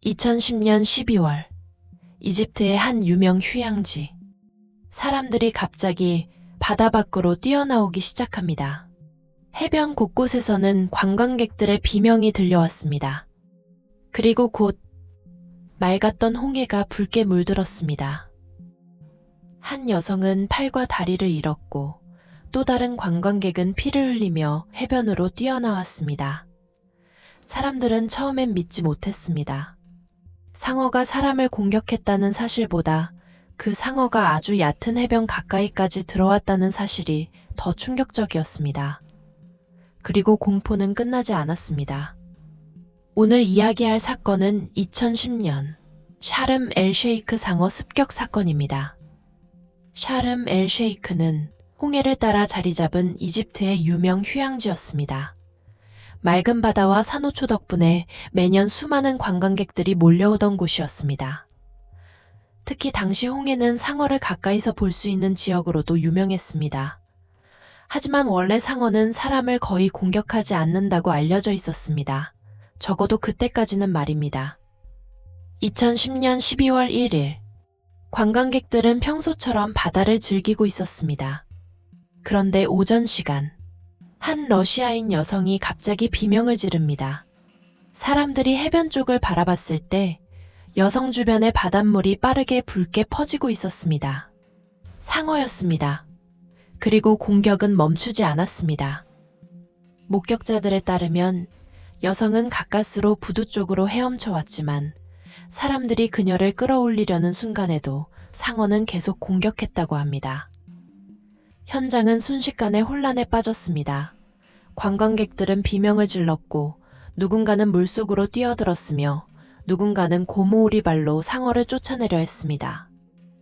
2010년 12월, 이집트의 한 유명 휴양지. 사람들이 갑자기 바다 밖으로 뛰어나오기 시작합니다. 해변 곳곳에서는 관광객들의 비명이 들려왔습니다. 그리고 곧 맑았던 홍해가 붉게 물들었습니다. 한 여성은 팔과 다리를 잃었고 또 다른 관광객은 피를 흘리며 해변으로 뛰어나왔습니다. 사람들은 처음엔 믿지 못했습니다. 상어가 사람을 공격했다는 사실보다 그 상어가 아주 얕은 해변 가까이까지 들어왔다는 사실이 더 충격적이었습니다. 그리고 공포는 끝나지 않았습니다. 오늘 이야기할 사건은 2010년 샤름 엘 셰이크 상어 습격 사건입니다. 샤름 엘 셰이크는 홍해를 따라 자리 잡은 이집트의 유명 휴양지였습니다. 맑은 바다와 산호초 덕분에 매년 수많은 관광객들이 몰려오던 곳이었습니다. 특히 당시 홍해는 상어를 가까이서 볼 수 있는 지역으로도 유명했습니다. 하지만 원래 상어는 사람을 거의 공격하지 않는다고 알려져 있었습니다. 적어도 그때까지는 말입니다. 2010년 12월 1일, 관광객들은 평소처럼 바다를 즐기고 있었습니다. 그런데 오전 시간, 한 러시아인 여성이 갑자기 비명을 지릅니다. 사람들이 해변 쪽을 바라봤을 때 여성 주변의 바닷물이 빠르게 붉게 퍼지고 있었습니다. 상어였습니다. 그리고 공격은 멈추지 않았습니다. 목격자들에 따르면 여성은 가까스로 부두 쪽으로 헤엄쳐 왔지만 사람들이 그녀를 끌어올리려는 순간에도 상어는 계속 공격했다고 합니다. 현장은 순식간에 혼란에 빠졌습니다. 관광객들은 비명을 질렀고 누군가는 물속으로 뛰어들었으며 누군가는 고무오리발로 상어를 쫓아내려 했습니다.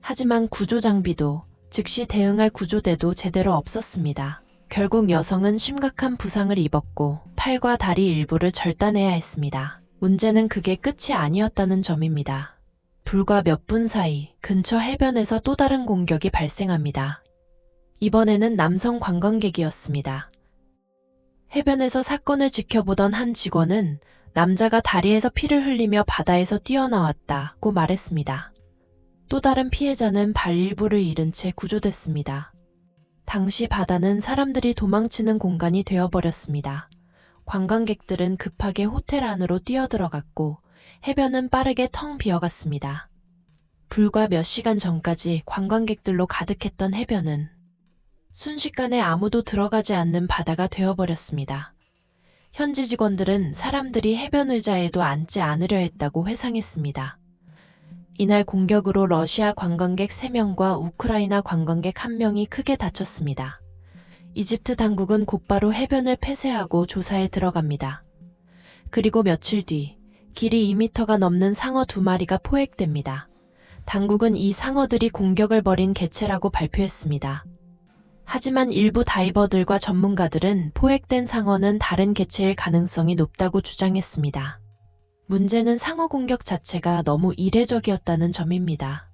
하지만 구조장비도 즉시 대응할 구조대도 제대로 없었습니다. 결국 여성은 심각한 부상을 입었고 팔과 다리 일부를 절단해야 했습니다. 문제는 그게 끝이 아니었다는 점입니다. 불과 몇 분 사이 근처 해변에서 또 다른 공격이 발생합니다. 이번에는 남성 관광객이었습니다. 해변에서 사건을 지켜보던 한 직원은 남자가 다리에서 피를 흘리며 바다에서 뛰어나왔다고 말했습니다. 또 다른 피해자는 발 일부를 잃은 채 구조됐습니다. 당시 바다는 사람들이 도망치는 공간이 되어버렸습니다. 관광객들은 급하게 호텔 안으로 뛰어들어갔고 해변은 빠르게 텅 비어갔습니다. 불과 몇 시간 전까지 관광객들로 가득했던 해변은 순식간에 아무도 들어가지 않는 바다가 되어버렸습니다. 현지 직원들은 사람들이 해변 의자에도 앉지 않으려 했다고 회상했습니다. 이날 공격으로 러시아 관광객 3명과 우크라이나 관광객 1명이 크게 다쳤습니다. 이집트 당국은 곧바로 해변을 폐쇄하고 조사에 들어갑니다. 그리고 며칠 뒤 길이 2m가 넘는 상어 2마리가 포획됩니다. 당국은 이 상어들이 공격을 벌인 개체라고 발표했습니다. 하지만 일부 다이버들과 전문가들은 포획된 상어는 다른 개체일 가능성이 높다고 주장했습니다. 문제는 상어 공격 자체가 너무 이례적이었다는 점입니다.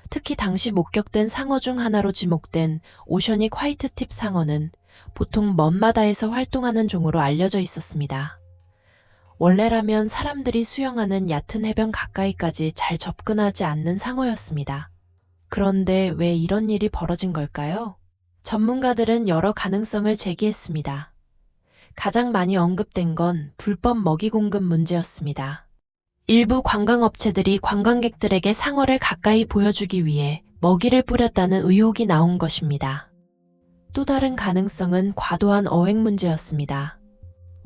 특히 당시 목격된 상어 중 하나로 지목된 오셔닉 화이트팁 상어는 보통 먼 바다에서 활동하는 종으로 알려져 있었습니다. 원래라면 사람들이 수영하는 얕은 해변 가까이까지 잘 접근하지 않는 상어였습니다. 그런데 왜 이런 일이 벌어진 걸까요? 전문가들은 여러 가능성을 제기했습니다. 가장 많이 언급된 건 불법 먹이 공급 문제였습니다. 일부 관광업체들이 관광객들에게 상어를 가까이 보여주기 위해 먹이를 뿌렸다는 의혹이 나온 것입니다. 또 다른 가능성은 과도한 어획 문제였습니다.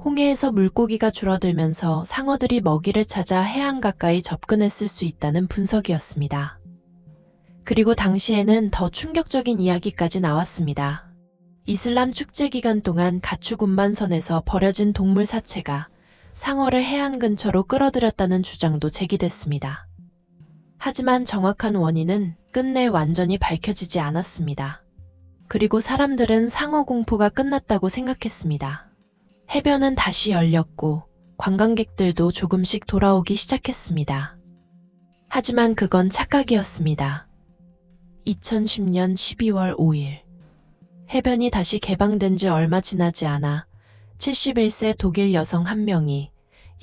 홍해에서 물고기가 줄어들면서 상어들이 먹이를 찾아 해안 가까이 접근했을 수 있다는 분석이었습니다. 그리고 당시에는 더 충격적인 이야기까지 나왔습니다. 이슬람 축제 기간 동안 가축 운반선에서 버려진 동물 사체가 상어를 해안 근처로 끌어들였다는 주장도 제기됐습니다. 하지만 정확한 원인은 끝내 완전히 밝혀지지 않았습니다. 그리고 사람들은 상어 공포가 끝났다고 생각했습니다. 해변은 다시 열렸고 관광객들도 조금씩 돌아오기 시작했습니다. 하지만 그건 착각이었습니다. 2010년 12월 5일, 해변이 다시 개방된 지 얼마 지나지 않아 71세 독일 여성 1명이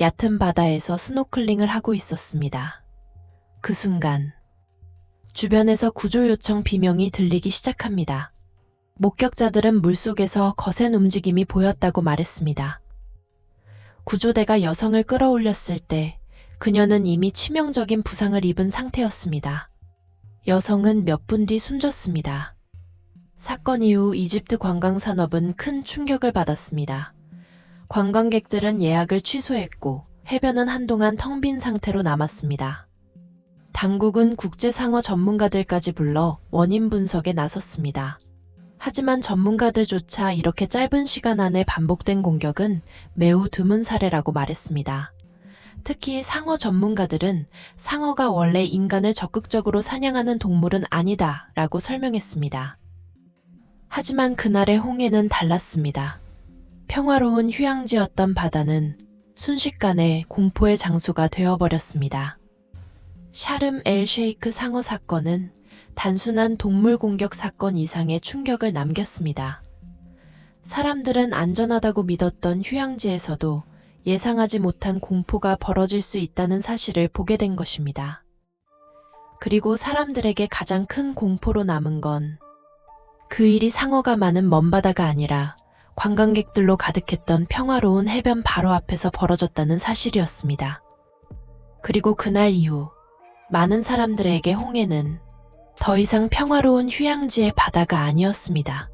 얕은 바다에서 스노클링을 하고 있었습니다. 그 순간 주변에서 구조 요청 비명이 들리기 시작합니다. 목격자들은 물속에서 거센 움직임이 보였다고 말했습니다. 구조대가 여성을 끌어올렸을 때 그녀는 이미 치명적인 부상을 입은 상태였습니다. 여성은 몇 분 뒤 숨졌습니다. 사건 이후 이집트 관광산업은 큰 충격을 받았습니다. 관광객들은 예약을 취소했고 해변은 한동안 텅 빈 상태로 남았습니다. 당국은 국제상어 전문가들까지 불러 원인 분석에 나섰습니다. 하지만 전문가들조차 이렇게 짧은 시간 안에 반복된 공격은 매우 드문 사례라고 말했습니다. 특히 상어 전문가들은 상어가 원래 인간을 적극적으로 사냥하는 동물은 아니다 라고 설명했습니다. 하지만 그날의 홍해는 달랐습니다. 평화로운 휴양지였던 바다는 순식간에 공포의 장소가 되어버렸습니다. 샤름 엘 셰이크 상어 사건은 단순한 동물 공격 사건 이상의 충격을 남겼습니다. 사람들은 안전하다고 믿었던 휴양지에서도 예상하지 못한 공포가 벌어질 수 있다는 사실을 보게 된 것입니다. 그리고 사람들에게 가장 큰 공포로 남은 건 그 일이 상어가 많은 먼바다가 아니라 관광객들로 가득했던 평화로운 해변 바로 앞에서 벌어졌다는 사실이었습니다. 그리고 그날 이후 많은 사람들에게 홍해는 더 이상 평화로운 휴양지의 바다가 아니었습니다.